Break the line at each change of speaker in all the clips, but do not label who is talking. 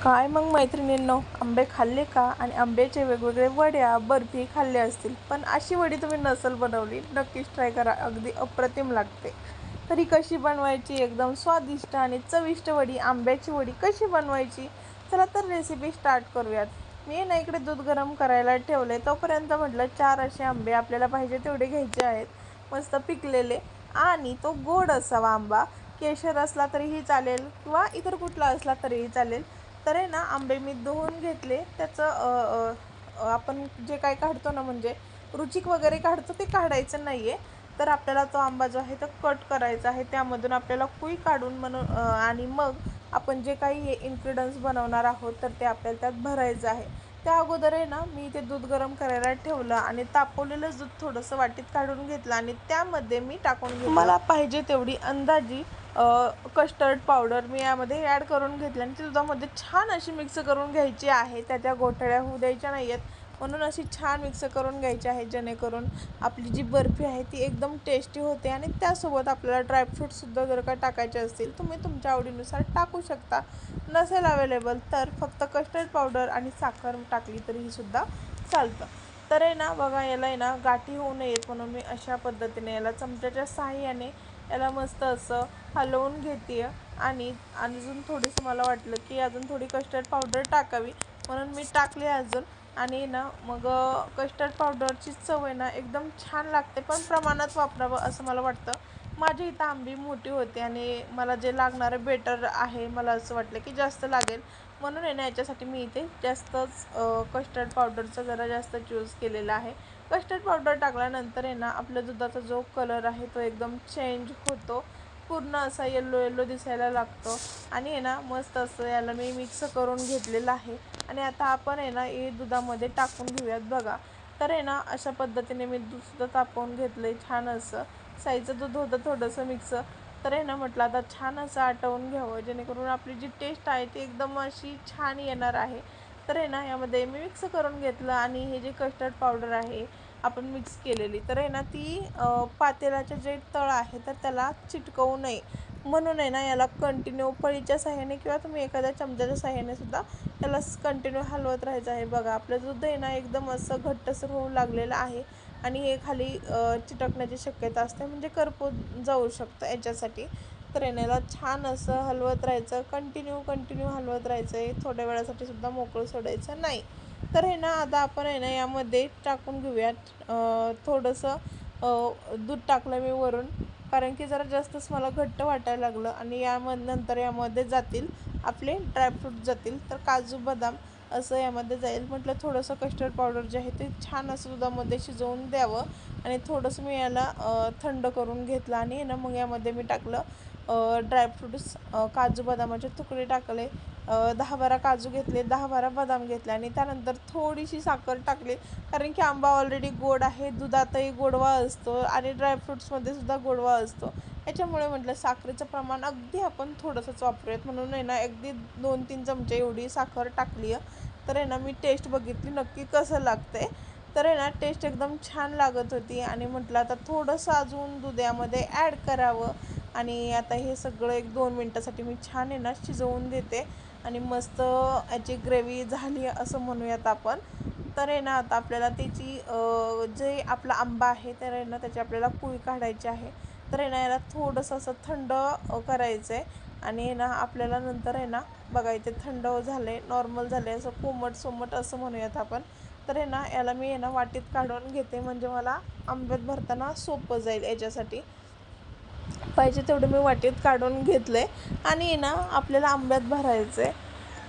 काय मग मैत्रिणींनो, आंबे खाल्ले का? आणि आंब्याचे वेगवेगळे वड्या, बर्फी खाल्ले असतील, पण अशी वडी तुम्ही नसल बनवली, नक्कीच ट्राय करा. अगदी अप्रतिम लागते. तरी कशी बनवायची एकदम स्वादिष्ट आणि चविष्ट वडी, आंब्याची वडी कशी बनवायची? चला तर रेसिपी स्टार्ट करूयात. मी ना इकडे दूध गरम करायला ठेवले. तोपर्यंत म्हटलं 4 असे आंबे आपल्याला पाहिजे तेवढे घ्यायचे आहेत, मस्त पिकलेले. आणि तो गोड असावा आंबा. केशर असला तरीही चालेल किंवा इतर कुठला असला तरीही चालेल. तर आहे ना, आंबे मी धुवून घेतले. त्याचं आपण जे काय काढतो ना, म्हणजे रुचिक वगैरे काढतो ते काढायचं नाही आहे. तर आपल्याला तो आंबा जो आहे तो कट करायचा आहे. त्यामधून आपल्याला कुई काढून आणि मग आपण जे काही हे इन्ग्रीडियंट्स बनवणार आहोत तर ते आपल्याला त्यात भरायचं आहे. त्या अगोदर आहे ना, मी ते दूध गरम करायला ठेवलं आणि तापवलेलं दूध थोडंसं वाटीत काढून घेतलं आणि त्यामध्ये मी टाकून घेतलं मला पाहिजे तेवढी अंदाजी कस्टर्ड पावडर मी यामध्ये ॲड करून घेतली आणि ती दुधामध्ये छान अशी मिक्स करून घ्यायची आहे. त्या गोठळ्या होऊ द्यायच्या नाही आहेत, म्हणून अशी छान मिक्स करून घ्यायची आहे, जेणेकरून आपली जी बर्फी आहे ती एकदम टेस्टी होते. आणि त्यासोबत आपल्याला ड्रायफ्रूटसुद्धा जर का टाकायचे असतील तुम्ही तुमच्या आवडीनुसार टाकू शकता. नसेल अवेलेबल तर फक्त कस्टर्ड पावडर आणि साखर टाकली तरीही सुद्धा चालतं. तर आहे ना बघा, याला आहे ना गाठी होऊ नयेत म्हणून मी अशा पद्धतीने याला चमच्याच्या साहाय्याने याला मस्त असं हलवून घेते. आणि अजून थोडीसं मला वाटलं की अजून थोडी कस्टर्ड पावडर टाकावी, म्हणून मी टाकली अजून. आणि ना मग कस्टर्ड पावडरची चव आहे ना एकदम छान लागते, पण प्रमाणात वापरावं असं मला वाटतं. माझी इथं आंबी मोठी होती आणि मला जे लागणारं बेटर आहे, मला असं वाटलं की जास्त लागेल, म्हणून आहे ना याच्यासाठी मी इथे जास्तच कस्टर्ड पावडरचा जरा जास्त यूज केलेला आहे. कस्टर्ड पावडर टाकल्यानंतर आहे ना आपल्या दुधाचा जो कलर आहे तो एकदम चेंज होतो, पूर्ण असा येल्लो येल्लो दिसायला लागतो. आणि आहे ना मस्त असं याला मी मिक्स करून घेतलेलं आहे. आणि आता आपण आहे ना हे दुधामध्ये टाकून घेऊयात. बघा, तर आहे ना अशा पद्धतीने मी दूधसुद्धा तापवून घेतलं आहे छान असं. साईचं दूध होतं थोडंसं मिक्स. तर आहे ना म्हटलं आता छान असं आटवून घ्यावं, जेणेकरून आपली जी टेस्ट आहे ती एकदम अशी छान येणार आहे. तर आहे ना यामध्ये मी मिक्स करून घेतलं आणि हे जे कस्टर्ड पावडर आहे आपण मिक्स केलेली, तर आहे ना ती पातेल्याचे जे तळ आहे तर त्याला चिटकवू नये, म्हणून आहे ना याला कंटिन्यू पळीच्या साहाय्याने किंवा तुम्ही एखाद्या चमच्याच्या साहाय्याने सुद्धा याला कंटिन्यू हलवत राहायचं आहे. बघा, आपलं दूध आहे ना एकदम असं घट्टसर होऊ लागलेलं आहे आणि हे खाली चिटकण्याची शक्यता असते, म्हणजे करपून जाऊ शकतं याच्यासाठी. तर याला छान असं हलवत राहायचं, कंटिन्यू हलवत राहायचं आहे, थोड्या वेळासाठी सुद्धा मोकळं सोडायचं नाही. तर आहे ना आता आपण आहे ना यामध्ये टाकून घेऊयात थोडंसं दूध टाकलं मी वरून, कारण की जरा जास्तच मला घट्ट वाटायला लागलं. आणि नंतर यामध्ये जातील आपले ड्रायफ्रूट जातील, तर काजू बदाम असं यामध्ये जाईल. म्हटलं थोडंसं कस्टर्ड पावडर जे आहे ते छान असं दुधामध्ये शिजवून द्यावं. आणि थोडंसं मी याला थंड करून घेतलं आणि ना मग यामध्ये मी टाकलं ड्रायफ्रूट्स, काजू बदामाचे तुकडे टाकले, 10-12 काजू घेतले, 10-12 बदाम घेतले आणि त्यानंतर थोडीशी साखर टाकली, कारण की आंबा ऑलरेडी गोड आहे, दुधातही गोडवा असतो आणि ड्रायफ्रूट्समध्ये सुद्धा गोडवा असतो. याच्यामुळे म्हटलं साखरेचं प्रमाण अगदी आपण थोडंसंच वापरूयात, म्हणून आहे ना अगदी 2-3 चमचे एवढी साखर टाकली आहे. तर आहे ना मी टेस्ट बघितली नक्की कसं लागतं आहे. तर आहे ना टेस्ट एकदम छान लागत होती आणि म्हटलं आता थोडंसं अजून दूध यामध्ये ॲड करावं. आणि आता हे सगळं 1-2 मिनटासाठी मी छान आहे ना शिजवून देते आणि मस्त याची ग्रेव्ही झाली असं म्हणूयात आपण. तर आहे ना आता आपल्याला त्याची जे आपला आंबा आहे तर आहे ना त्याची आपल्याला पोळी काढायची आहे. तर आहे ना याला थोडंसं असं थंड करायचं आहे. आणि ना आपल्याला नंतर आहे ना बघा, इथे थंड झालं आहे, नॉर्मल झालं आहे, असं कोमट सोमट असं म्हणूयात आपण. तर आहे ना याला मी आहे ना वाटीत काढून घेते, म्हणजे मला आंब्यात भरताना सोपं जाईल याच्यासाठी. पाहिजे तेवढं मी वाटीत काढून घेतलं आहे आणि ना आपल्याला आंब्यात भरायचं आहे.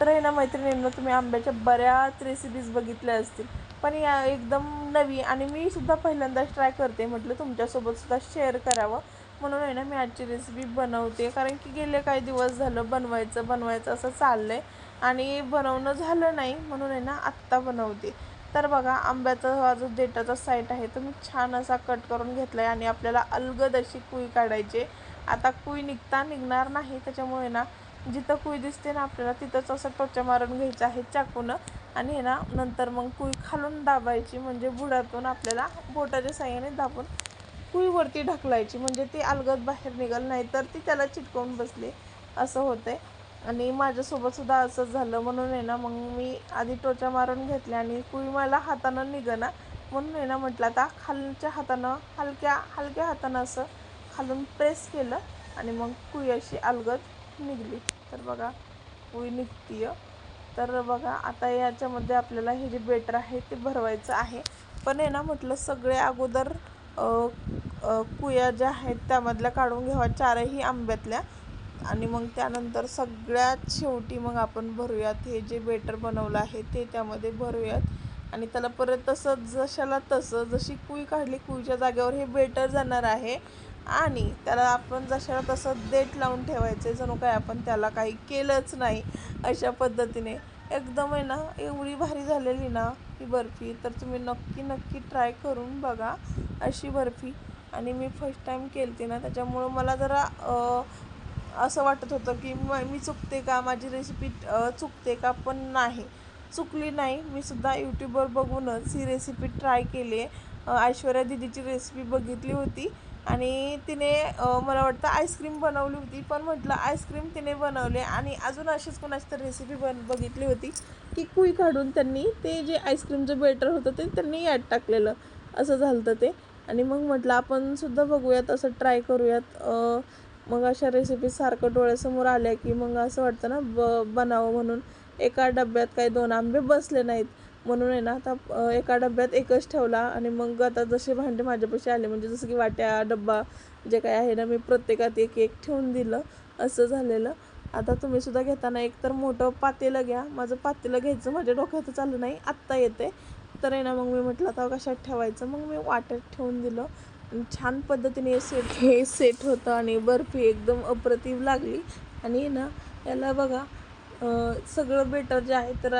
तर आहे ना मैत्रिणींनो, तुम्ही आंब्याच्या बऱ्याच रेसिपीज बघितल्या असतील, पण या एकदम नवी आणि मी सुद्धा पहिल्यांदाच ट्राय करते, म्हटलं तुमच्यासोबतसुद्धा शेअर करावं, म्हणून आहे ना मी आजची रेसिपी बनवते. कारण की गेले काही दिवस झालं बनवायचं असं चाललं आहे आणि बनवणं झालं नाही, म्हणून आहे ना आत्ता बनवते. तर बघा, आंब्याचा हा जो देठाचा साईड आहे तो मी छान असा कट करून घेतला आहे आणि आपल्याला अलगद अशी कुई काढायची. आता कुई निघणार नाही, त्याच्यामुळे ना जिथं कुई दिसते ना आपल्याला तिथंच असं टोचा मारून घ्यायचं आहे चाकूनं. आणि ना नंतर मग कुई खालून दाबायची, म्हणजे बुडातून आपल्याला बोटाच्या साहाय्याने दाबून कुईवरती ढकलायची, म्हणजे ती अलगद बाहेर निघाल, नाही तर ती त्याला चिटकवून बसली असं होते. आणि माझ्यासोबतसुद्धा असंच झालं. म्हणून आहे ना मग मी आधी टोचा मारून घेतल्या आणि कुई मला हातानं निघेना. म्हणून आहे ना म्हटलं आता खालच्या हातानं हलक्या हातानं असं खालून प्रेस केलं आणि मग कुई अशी अलगद निघली. तर बघा कुई निघतीय. तर बघा आता याच्यामध्ये आपल्याला हे जे बेटर आहे ते भरवायचं आहे. पण आहे ना म्हटलं सगळे अगोदर कुया ज्या आहेत त्यामधल्या काढून घ्यावा, 4ही आंब्यातल्या, आणि मग त्यानंतर सगळ्यात शेवटी मग आपण भरूयात हे जे बेटर बनवलं आहे ते त्यामध्ये भरूयात. आणि त्याला परत तसंच जशाला तसं, जशी कुई काढली कुईच्या जागेवर हे बेटर जाणार आहे आणि त्याला आपण जशाला तसं देठ लावून ठेवायचं, जणू काय आपण त्याला काही केलंच नाही अशा पद्धतीने. एकदम आहे ना एवढी भारी झालेली ना ही बर्फी. तर तुम्ही नक्की ट्राय करून बघा अशी बर्फी. आणि मी फर्स्ट टाईम केली ना त्याच्यामुळं मला जरा असं वाटत होतं की मी चुकते का, माझी रेसिपी चुकते का, पण नाही चुकली नाही. मी सुद्धा यूट्यूबवर बघूनच ही रेसिपी ट्राय केली आहे. ऐश्वर्या दिदीची रेसिपी बघितली होती आणि तिने मला वाटतं आईस्क्रीम बनवली होती. पण म्हटलं आईस्क्रीम तिने बनवले आणि अजून अशीच कोणाची तर रेसिपी बघितली होती की कुई काढून त्यांनी ते जे आईस्क्रीमचं बेटर होतं ते त्यांनी यात टाकलेलं, असं झालं ते. आणि मग म्हटलं आपण सुद्धा बघूयात, असं ट्राय करूयात. मग अशा रेसिपी सारखं डोळ्यासमोर आल्या की मग असं वाटतं ना बनावं म्हणून. एका डब्यात काही 2 आंबे बसले नाहीत म्हणून आहे ना आता एका डब्यात एकच ठेवला. आणि मग आता जसे भांडे माझ्यापाशी आले, म्हणजे जसं की वाट्या डब्बा जे काय आहे ना, मी प्रत्येकात एक एक ठेवून दिलं, असं झालेलं. आता तुम्ही सुद्धा घेताना एक तर मोठं पातेलं घ्या. माझं पातेलं घ्यायचं माझ्या डोक्यात आलं नाही, आत्ता येते. तर आहे ना मग मी म्हटलं आता कशात ठेवायचं, मग मी वाट्यात ठेवून दिलं. छान पद्धतीने हे सेट होतं आणि बर्फी एकदम अप्रतिम लागली. आणि ना याला बघा सगळं बेटर जे आहे तर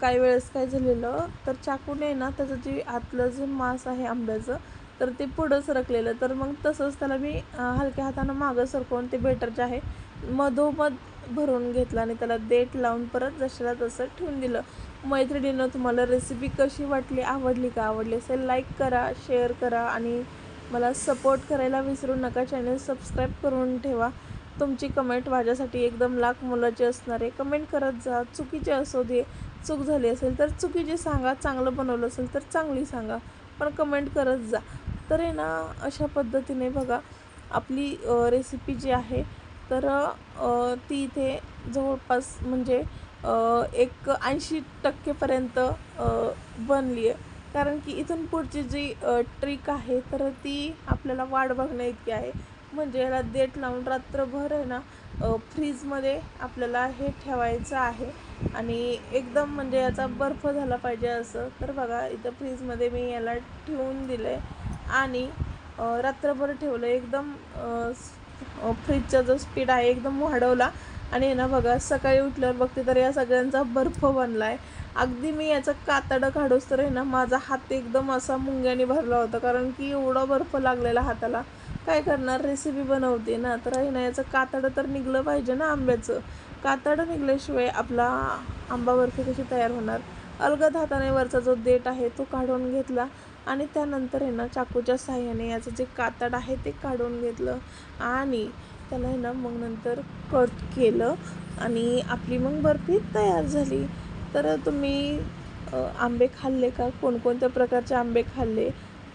काही वेळेस काय झालेलं तर चाकूने ना त्याचं जे आतलं जे मांस आहे आंब्याचं तर ते पुढं सरकलेलं. तर मग तसंच त्याला मी हलक्या हातानं मागं सरकवून ते बेटर जे आहे मधोमध भरून घेतलं आणि त्याला देठ लावून परत जशाला तसं ठेवून दिलं. मैत्रिणींनो, तुम्हाला रेसिपी कशी वाटली, आवडली का? आवडली असेल लाईक करा, शेअर करा आणि मला सपोर्ट करायला विसरू नका. चॅनल सबस्क्राईब करून ठेवा. तुमची कमेंट माझ्यासाठी एकदम लाख मोलाची असणार आहे. कमेंट करत जा. चुकीचे असू दे, चूक झाली असेल तर चुकीची सांगा, चांगलं बनवलं असेल तर चांगली सांगा, पण कमेंट करत जा. तर आहे ना अशा पद्धतीने बघा आपली रेसिपी जी आहे तर ती इथे जवळपास म्हणजे एक 80% बनली आहे. कारण की इथून पुढची जी ट्रिक आहे तर ती आपल्याला वाट बघण्या इतकी आहे. म्हणजे याला देठ लावून रात्रभर आहे ना फ्रीजमध्ये आपल्याला हे ठेवायचं आहे. आणि एकदम म्हणजे याचा बर्फ झाला पाहिजे असं. तर बघा इथं फ्रीजमध्ये मी याला ठेवून दिलं आहे आणि रात्रभर ठेवलं. एकदम फ्रीजचा जो स्पीड आहे एकदम वाढवला आणि ना बघा सकाळी उठल्यावर बघते तर या सगळ्यांचा बर्फ बनला आहे. अगदी मी याचं कातडं काढूस तर आहे ना माझा हात एकदम असा मुंग्याने भरला होता, कारण की एवढा बर्फ लागलेला हाताला. काय करणार, रेसिपी बनवते ना, तर आहे ना याचं कातडं तर निघलं पाहिजे ना आंब्याचं. कातडं निघल्याशिवाय आपला आंबा बर्फी कशी तयार होणार. अलगद हाताने वरचा जो देठ आहे तो काढून घेतला आणि त्यानंतर आहे ना चाकूच्या साहाय्याने याचं जे कातड आहे ते काढून घेतलं आणि त्याला आहे ना मग नंतर कट केलं आणि आपली मग बर्फी तयार झाली. तर तुम्ही आंबे खाल्ले का, कोणकोणत्या प्रकारचे आंबे खाल्ले,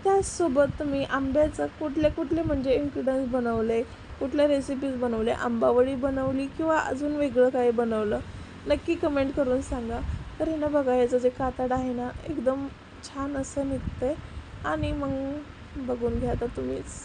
त्याचसोबत तुम्ही आंब्याचं कुठले म्हणजे इन्ग्रेडियंट्स बनवले, कुठल्या रेसिपीज बनवल्या, आंबावडी बनवली किंवा अजून वेगळं काही बनवलं, नक्की कमेंट करून सांगा. तर हे ना बघा याचं जे कातड आहे ना एकदम छान असं निघतं आहे आणि मग बघून घ्या आता तुम्हीच.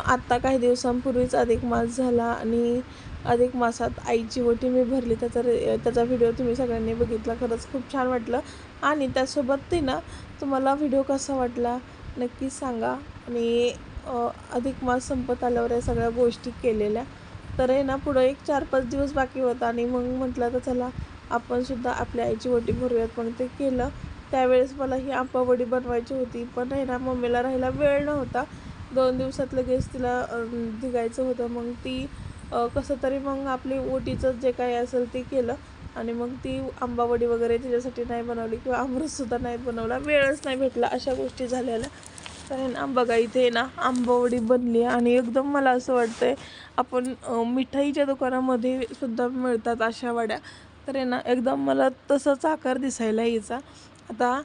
आत्ता काही दिवसांपूर्वीच अधिक मास झाला आणि अधिक मासात आईची ओटी मी भरली. त्याचा व्हिडिओ तुम्ही सगळ्यांनी बघितला. खरंच खूप छान वाटलं. आणि त्यासोबत ते ना तुम्हाला व्हिडिओ कसा वाटला नक्की सांगा. आणि अधिक मास संपत आल्यावर या सगळ्या गोष्टी केलेल्या. तर आहे ना पुढं एक 4-5 दिवस बाकी होता आणि मग म्हटलं तर चला आपण सुद्धा आपल्या आईची ओटी भरूयात. पण ते केलं त्यावेळेस मला ही आंबावडी बनवायची होती, पण आहे ना मम्मीला राहायला वेळ नव्हता. 2 दिवसात लगेच तिला निघायचं होतं. मग ती कसं तरी मग आपली ओटीचं जे काही असेल ते केलं आणि मग ती आंबावडी वगैरे तिच्यासाठी नाही बनवली किंवा आमरससुद्धा नाही बनवला, वेळच नाही भेटला, अशा गोष्टी झालेल्या. तर आहे ना बघा इथे ना आंबावडी बनली आणि एकदम मला असं वाटतंय आपण मिठाईच्या दुकानामध्ये सुद्धा मिळतात अशा वड्या. तर आहे ना एकदम मला तसंच आकार दिसायला यायचा. आता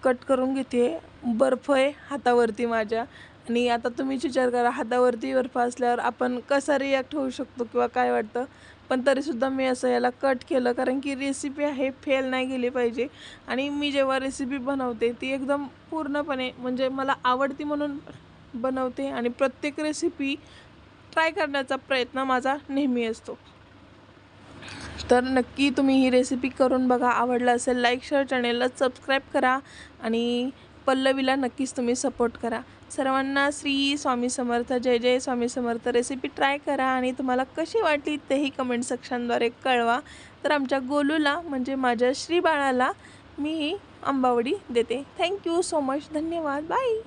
कट करून घेते. बर्फ आहे हातावरती माझ्या आणि आता तुम्हीच विचार करा, हातावरती बर्फ असल्यावर आपण कसा रिॲक्ट होऊ शकतो किंवा काय वाटतं. पण तरीसुद्धा मी असं याला कट केलं, कारण की रेसिपी आहे, फेल नाही गेली पाहिजे. आणि मी जेव्हा रेसिपी बनवते ती एकदम पूर्णपणे म्हणजे मला आवडती म्हणून बनवते आणि प्रत्येक रेसिपी ट्राय करण्याचा प्रयत्न माझा नेहमी असतो. तर नक्की तुम्ही ही रेसिपी करून बघा. आवडलं असेल लाईक, शेअर, चॅनेलला सबस्क्राईब करा आणि पल्लवीला नक्कीच तुम्ही सपोर्ट करा. सर्वांना श्री स्वामी समर्थ. जय जय स्वामी समर्थ. रेसिपी ट्राय करा आणि तुम्हाला कशी वाटली तेही कमेंट सेक्शनद्वारे कळवा. तर आमच्या गोलूला म्हणजे माझ्या श्री बाळाला मी ही आंबावडी देते. Thank you so much. धन्यवाद. बाय.